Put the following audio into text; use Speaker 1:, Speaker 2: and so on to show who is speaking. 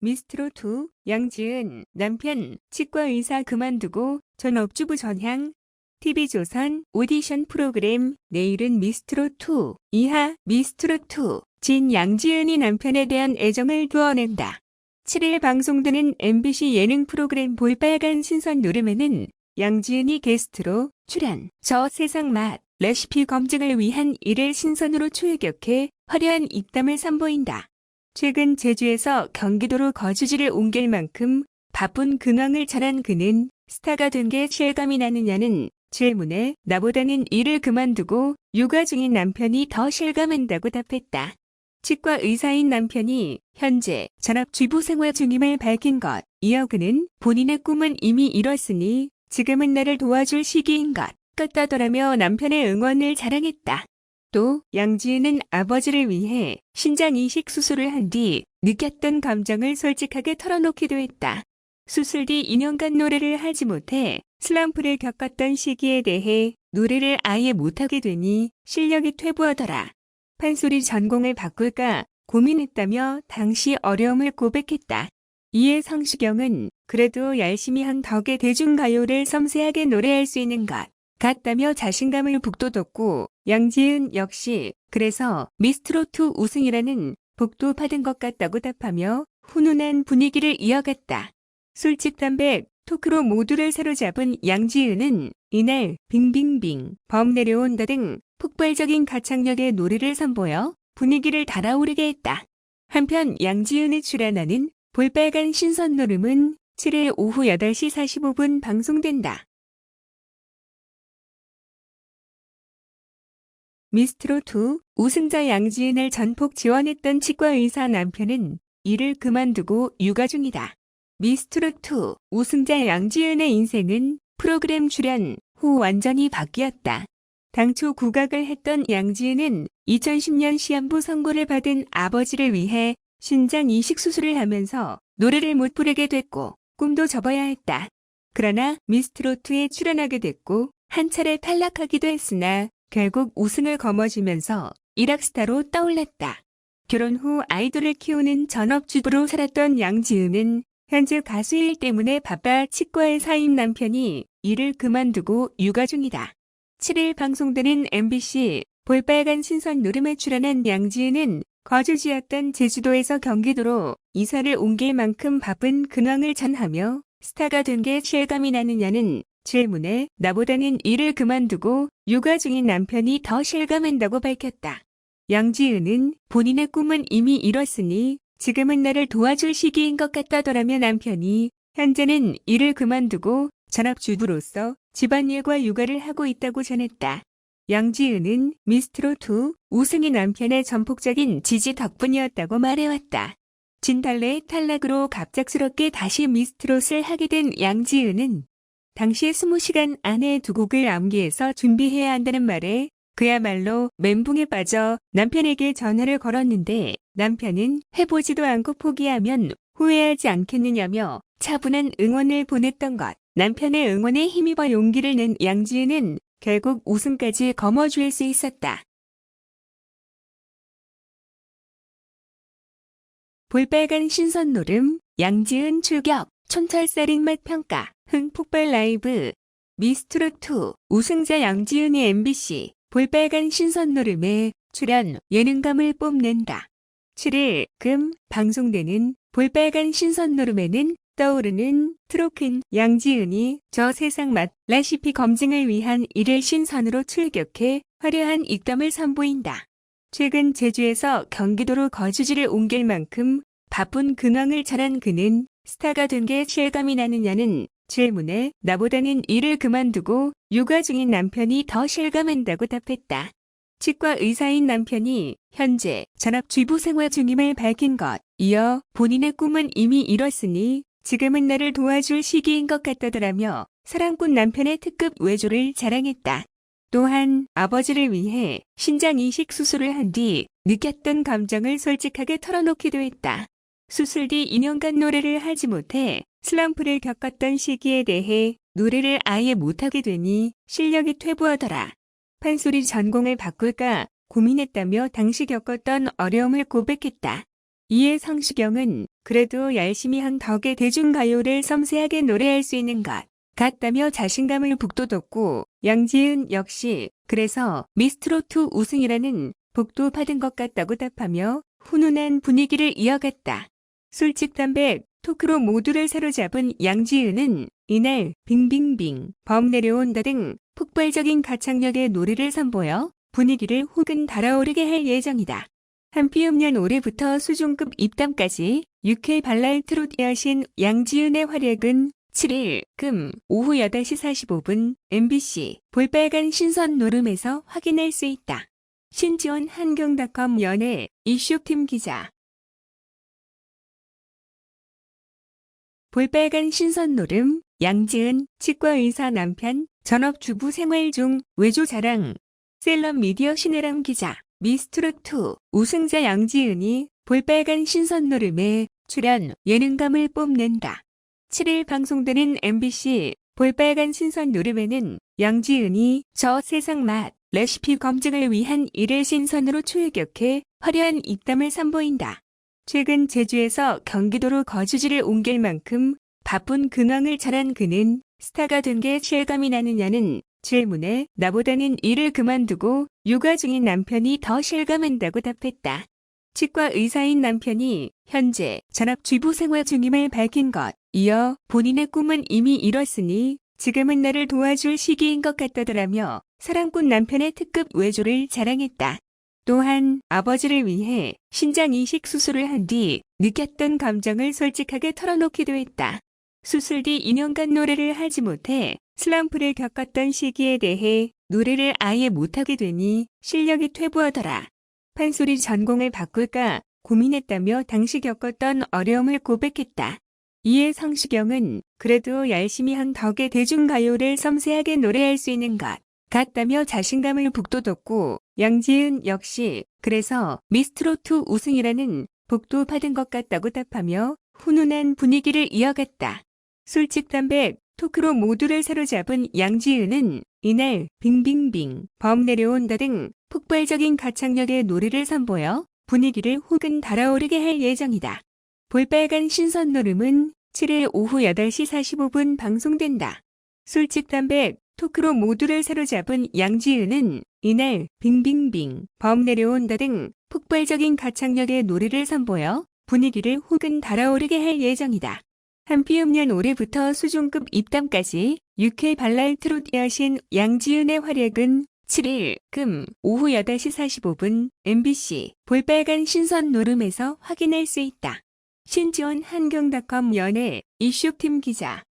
Speaker 1: 미스트롯2 양지은 남편 치과 의사 그만두고 전업주부 전향. TV조선 오디션 프로그램 내일은 미스트롯2 이하 미스트롯2 진 양지은이 남편에 대한 애정을 드러낸다. 7일 방송되는 MBC 예능 프로그램 볼빨간 신선 노름에는 양지은이 게스트로 출연. 저 세상 맛 레시피 검증을 위한 이를 신선으로 출격해 화려한 입담을 선보인다. 최근 제주에서 경기도로 거주지를 옮길 만큼 바쁜 근황을 전한 그는 스타가 된 게 실감이 나느냐는 질문에 나보다는 일을 그만두고 육아 중인 남편이 더 실감한다고 답했다. 치과 의사인 남편이 현재 전업주부 생활 중임을 밝힌 것. 이어 그는 본인의 꿈은 이미 이뤘으니 지금은 나를 도와줄 시기인 것 같다더라며 남편의 응원을 자랑했다. 또 양지은은 아버지를 위해 신장 이식 수술을 한 뒤 느꼈던 감정을 솔직하게 털어놓기도 했다. 수술 뒤 2년간 노래를 하지 못해 슬럼프를 겪었던 시기에 대해 노래를 아예 못하게 되니 실력이 퇴보하더라. 판소리 전공을 바꿀까 고민했다며 당시 어려움을 고백했다. 이에 성시경은 그래도 열심히 한 덕에 대중가요를 섬세하게 노래할 수 있는 것 같다며 자신감을 북돋웠고, 양지은 역시 그래서 미스트롯2 우승이라는 복도 받은 것 같다고 답하며 훈훈한 분위기를 이어갔다. 술집담백 토크로 모두를 사로잡은 양지은은 이날 빙빙빙 범 내려온다 등 폭발적인 가창력의 노래를 선보여 분위기를 달아오르게 했다. 한편 양지은이 출연하는 볼빨간 신선 노름은 7일 오후 8시 45분 방송된다. 미스트롯2 우승자 양지은을 전폭 지원했던 치과 의사 남편은 일을 그만두고 육아 중이다. 미스트롯2 우승자 양지은의 인생은 프로그램 출연 후 완전히 바뀌었다. 당초 국악을 했던 양지은은 2010년 시한부 선고를 받은 아버지를 위해 신장 이식 수술을 하면서 노래를 못 부르게 됐고 꿈도 접어야 했다. 그러나 미스트롯2에 출연하게 됐고 한 차례 탈락하기도 했으나 결국 우승을 거머쥐면서 일악스타로 떠올랐다. 결혼 후 아이돌을 키우는 전업주부로 살았던 양지은은 현재 가수 일 때문에 바빠 치과의 사임 남편이 일을 그만두고 육아 중이다. 7일 방송되는 MBC 볼빨간 신선 노름에 출연한 양지은은 거주지였던 제주도에서 경기도로 이사를 옮길 만큼 바쁜 근황을 전하며 스타가 된 게 실감이 나느냐는 질문에 나보다는 일을 그만두고 육아 중인 남편이 더 실감한다고 밝혔다. 양지은은 본인의 꿈은 이미 이뤘으니 지금은 나를 도와줄 시기인 것 같다더라며 남편이 현재는 일을 그만두고 전업주부로서 집안일과 육아를 하고 있다고 전했다. 양지은은 미스트롯2 우승이 남편의 전폭적인 지지 덕분이었다고 말해왔다. 진달래의 탈락으로 갑작스럽게 다시 미스트롯을 하게 된 양지은은 당시 20시간 안에 2곡을 암기해서 준비해야 한다는 말에 그야말로 멘붕에 빠져 남편에게 전화를 걸었는데 남편은 해보지도 않고 포기하면 후회하지 않겠느냐며 차분한 응원을 보냈던 것. 남편의 응원에 힘입어 용기를 낸 양지은은 결국 우승까지 거머쥘 수 있었다. 볼빨간 신선 노름 양지은 출격 촌철살인 맛 평가 흥폭발 라이브. 미스트롯2 우승자 양지은이 MBC 볼빨간 신선 노름에 출연 예능감을 뽐낸다. 7일 금 방송되는 볼빨간 신선 노름에는 떠오르는 트로큰 양지은이 저 세상 맛 레시피 검증을 위한 일을 신선으로 출격해 화려한 입담을 선보인다. 최근 제주에서 경기도로 거주지를 옮길 만큼 바쁜 근황을 전한 그는 스타가 된 게 실감이 나느냐는 질문에 나보다는 일을 그만두고 육아 중인 남편이 더 실감한다고 답했다. 치과 의사인 남편이 현재 전업주부 생활 중임을 밝힌 것. 이어 본인의 꿈은 이미 이뤘으니 지금은 나를 도와줄 시기인 것 같다더라며 사랑꾼 남편의 특급 외조를 자랑했다. 또한 아버지를 위해 신장 이식 수술을 한 뒤 느꼈던 감정을 솔직하게 털어놓기도 했다. 수술 뒤 2년간 노래를 하지 못해 슬럼프를 겪었던 시기에 대해 노래를 아예 못하게 되니 실력이 퇴보하더라. 판소리 전공을 바꿀까 고민했다며 당시 겪었던 어려움을 고백했다. 이에 성시경은 그래도 열심히 한 덕에 대중가요를 섬세하게 노래할 수 있는 것 같다며 자신감을 북돋웠고, 양지은 역시 그래서 미스트롯2 우승이라는 복도 받은 것 같다고 답하며 훈훈한 분위기를 이어갔다. 술집담백 토크로 모두를 사로잡은 양지은은 이날 빙빙빙 범 내려온다 등 폭발적인 가창력의 노래를 선보여 분위기를 혹은 달아오르게 할 예정이다. 한피음년 올해부터 수준급 입담까지 6회 발랄 트롯 여신 양지은의 활약은 7일 금 오후 8시 45분 MBC 볼빨간 신선 노름에서 확인할 수 있다. 신지원 한경닷컴 연예 이슈팀 기자. 볼빨간 신선 노름 양지은 치과의사 남편 전업주부 생활 중 외조 자랑. 셀럽 미디어 신혜람 기자. 미스트롯2 우승자 양지은이 볼빨간 신선 노름에 출연 예능감을 뽐낸다. 7일 방송되는 MBC 볼빨간 신선 노름에는 양지은이 저 세상 맛 레시피 검증을 위한 일을 신선으로 출격해 화려한 입담을 선보인다. 최근 제주에서 경기도로 거주지를 옮길 만큼 바쁜 근황을 잘한 그는 스타가 된 게 실감이 나느냐는 질문에 나보다는 일을 그만두고 육아 중인 남편이 더 실감한다고 답했다. 치과 의사인 남편이 현재 전업주부 생활 중임을 밝힌 것, 이어 본인의 꿈은 이미 이뤘으니 지금은 나를 도와줄 시기인 것 같다더라며 사랑꾼 남편의 특급 외조를 자랑했다. 또한 아버지를 위해 신장 이식 수술을 한 뒤 느꼈던 감정을 솔직하게 털어놓기도 했다. 수술 뒤 2년간 노래를 하지 못해 슬럼프를 겪었던 시기에 대해 노래를 아예 못하게 되니 실력이 퇴보하더라. 판소리 전공을 바꿀까 고민했다며 당시 겪었던 어려움을 고백했다. 이에 성시경은 그래도 열심히 한 덕에 대중가요를 섬세하게 노래할 수 있는 것 같다며 자신감을 북돋웠고, 양지은 역시 그래서 미스트롯2 우승이라는 복도 받은 것 같다고 답하며 훈훈한 분위기를 이어갔다. 술집담백 토크로 모두를 사로잡은 양지은은 이날 빙빙빙 범 내려온다 등 폭발적인 가창력의 노래를 선보여 분위기를 혹은 달아오르게 할 예정이다. 볼빨간 신선 노름은 7일 오후 8시 45분 방송된다. 술집담백 토크로 모두를 사로잡은 양지은은 이날 빙빙빙 범 내려온다 등 폭발적인 가창력의 노래를 선보여 분위기를 혹은 달아오르게 할 예정이다. 한피음년 올해부터 수준급 입담까지 6회 발랄 트롯 여신 양지은의 활약은 7일 금 오후 8시 45분 MBC 볼빨간 신선 노름에서 확인할 수 있다. 신지원 한경닷컴 연예 이슈팀 기자.